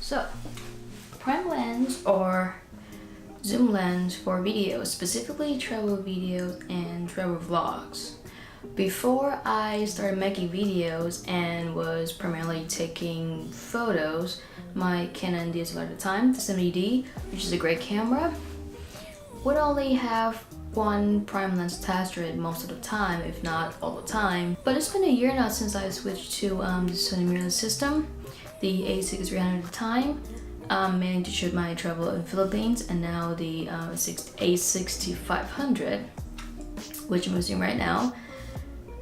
So, prime lens or zoom lens for videos, specifically travel videos and travel vlogs. Before I started making videos and was primarily taking photos, my Canon DSLR at the time, the 70D, which is a great camera, would only have one prime lens attached to it most of the time, if not all the time. But it's been a year now since I switched to the Sony mirrorless system, the a6300 at the time, mainly to shoot my travel in Philippines, and now the a6500, which I'm using right now.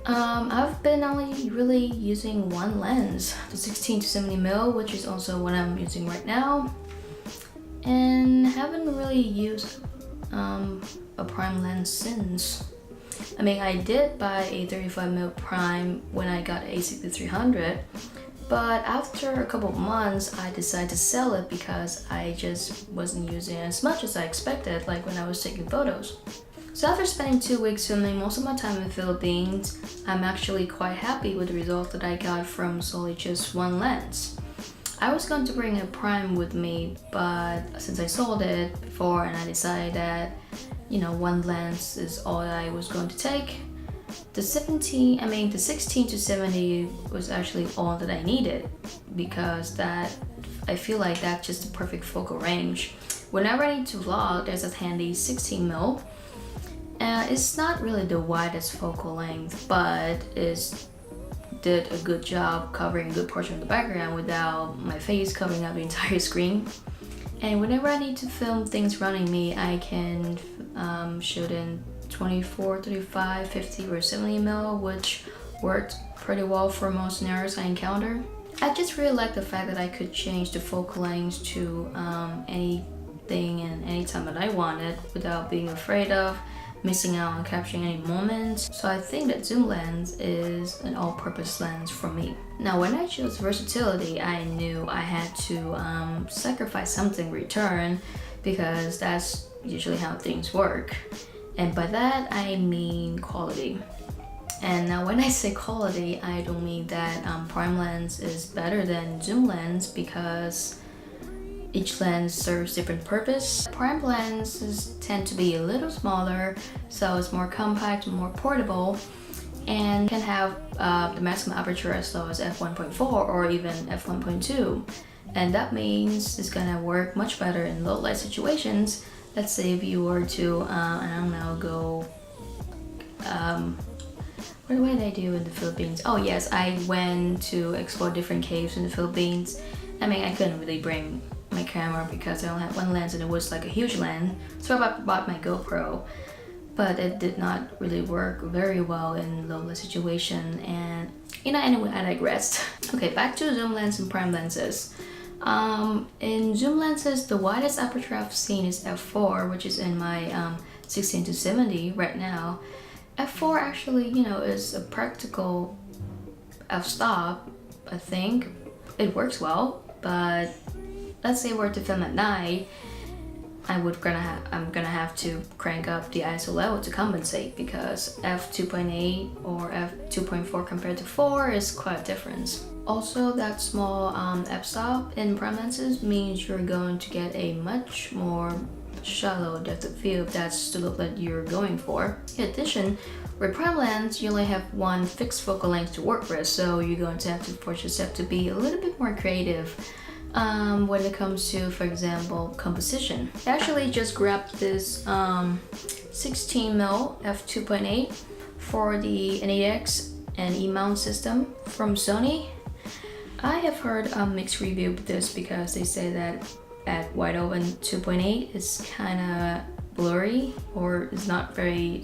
I've been only really using one lens, the 16 to 70mm, which is also what I'm using right now, and haven't really used a prime lens since. I mean, I did buy a 35mm prime when I got a6300, but after a couple of months I decided to sell it because I just wasn't using it as much as I expected, like when I was taking photos. So after spending 2 weeks filming most of my time in the Philippines, I'm actually quite happy with the result that I got from solely just one lens. I was going to bring a prime with me, but since I sold it before and I decided that, you know, one lens is all I was going to take, the 16 to 70 was actually all that I needed, because that, I feel like that's just the perfect focal range. Whenever I need to vlog, there's a handy 16mm. It's not really the widest focal length, but it did a good job covering a good portion of the background without my face covering up the entire screen. And whenever I need to film things surrounding me, I can shoot in 24, 35, 50 or 70mm, which worked pretty well for most scenarios I encountered. I just really like the fact that I could change the focal length to anything and anytime that I wanted without being afraid of missing out on capturing any moments. So I think that zoom lens is an all-purpose lens for me. Now when I chose versatility, I knew I had to sacrifice something in return, because that's usually how things work. And by that I mean quality. And now when I say quality, I don't mean that prime lens is better than zoom lens, because each lens serves different purpose. Prime lenses tend to be a little smaller, so it's more compact and more portable, and can have the maximum aperture as low as f1.4 or even f1.2. And that means it's gonna work much better in low light situations. Let's say if you were to, I don't know, go, what did I do in the Philippines? Oh yes, I went to explore different caves in the Philippines. I mean, I couldn't really bring my camera because I only had one lens and it was like a huge lens, so I bought my GoPro, but it did not really work very well in low light situation, and you know, anyway, I digressed. Okay, back to zoom lens and prime lenses. In zoom lenses, the widest aperture I've seen is f4, which is in my 16 to 70 right now. F4 actually, you know, is a practical f-stop. I think it works well, but let's say we're to film at night, I'm gonna have to crank up the ISO level to compensate, because f2.8 or f2.4 compared to 4 is quite a difference. Also, that small f-stop in prime lenses means you're going to get a much more shallow depth of field if that's the look that you're going for. In addition, with prime lens, you only have one fixed focal length to work with, so you're going to have to force yourself to be a little bit more creative when it comes to, for example, composition. I actually just grabbed this 16mm f2.8 for the N8X and E-mount system from Sony. I have heard a mixed review of this because they say that at wide open 2.8 it's kind of blurry, or is not very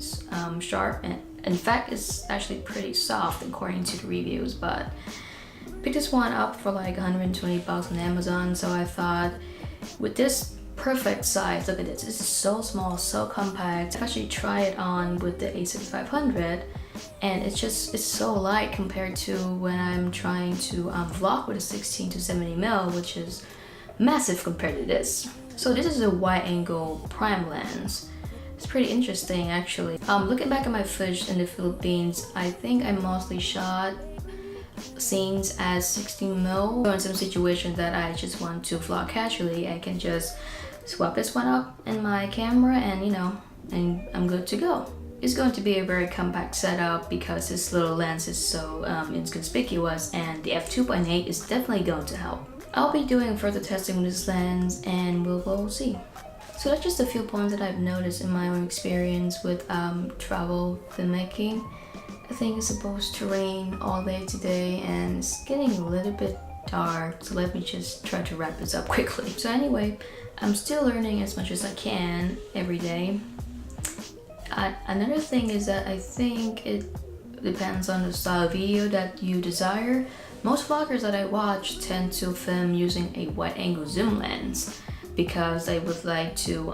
sharp, and in fact it's actually pretty soft according to the reviews. But picked this one up for like 120 bucks on Amazon, so I thought with this perfect size, look at this, this is so small, so compact. I've actually tried it on with the a6500, and it's so light compared to when I'm trying to vlog with a 16 to 70mm, which is massive compared to this. So this is a wide angle prime lens. It's pretty interesting actually. Looking back at my footage in the Philippines, I think I mostly shot scenes as 16mm. So in some situations that I just want to vlog casually, I can just swap this one up in my camera and and I'm good to go. It's going to be a very compact setup because this little lens is so inconspicuous, and the f2.8 is definitely going to help. I'll be doing further testing with this lens and we'll see. So that's just a few points that I've noticed in my own experience with travel filmmaking. I think it's supposed to rain all day today and it's getting a little bit dark, so let me just try to wrap this up quickly. So anyway, I'm still learning as much as I can every day. Another thing is that I think it depends on the style of video that you desire. Most vloggers that I watch tend to film using a wide angle zoom lens because they would like to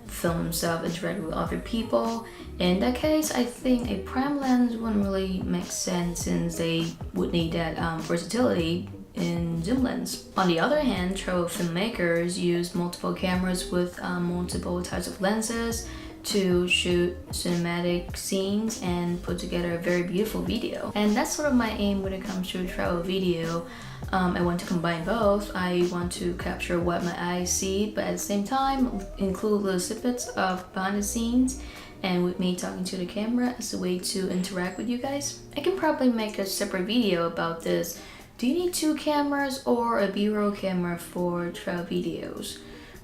film themselves interact with other people. In that case, I think a prime lens wouldn't really make sense since they would need that versatility in zoom lens. On the other hand, travel filmmakers use multiple cameras with multiple types of lenses to shoot cinematic scenes and put together a very beautiful video. And that's sort of my aim when it comes to travel video. I want to combine both. I want to capture what my eyes see, but at the same time include little snippets of behind the scenes and with me talking to the camera as a way to interact with you guys. I can probably make a separate video about this. Do you need 2 cameras or a B-roll camera for travel videos?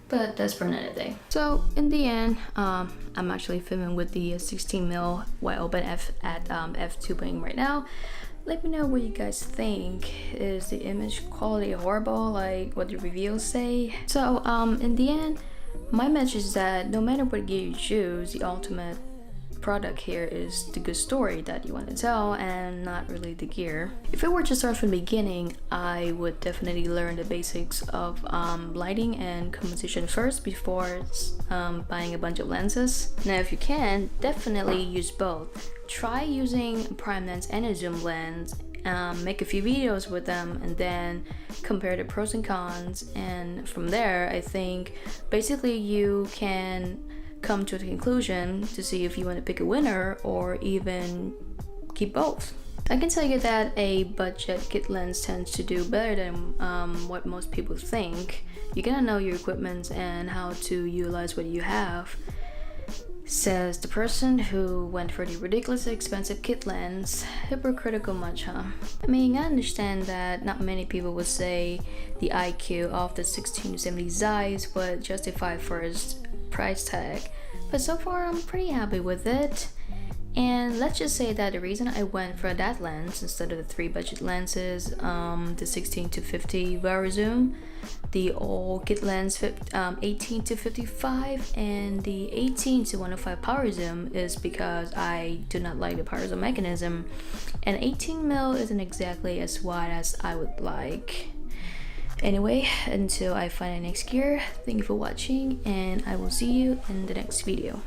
But that's for another day. So in the end, I'm actually filming with the 16mm wide open f at f2.8 right now. Let me know what you guys think. Is the image quality horrible like what the reviews say? So in the end, my message is that no matter what gear you choose, the ultimate product here is the good story that you want to tell and not really the gear. If I were to start from the beginning, I would definitely learn the basics of lighting and composition first before buying a bunch of lenses. Now if you can, definitely use both. Try using a prime lens and a zoom lens, make a few videos with them and then compare the pros and cons, and from there I think basically you can come to the conclusion to see if you want to pick a winner or even keep both. I can tell you that a budget kit lens tends to do better than what most people think. You gotta know your equipment and how to utilize what you have. Says the person who went for the ridiculously expensive kit lens. Hypocritical much, huh? I mean, I understand that not many people would say the IQ of the 16-70 Zeiss would justify for its price tag, but so far I'm pretty happy with it. And let's just say that the reason I went for that lens instead of the 3 budget lenses, the 16-50 Vari zoom, the old kit lens 18-55, and the 18-105 power zoom, is because I do not like the power zoom mechanism, and 18mm isn't exactly as wide as I would like. Anyway, until I find the next gear, thank you for watching and I will see you in the next video.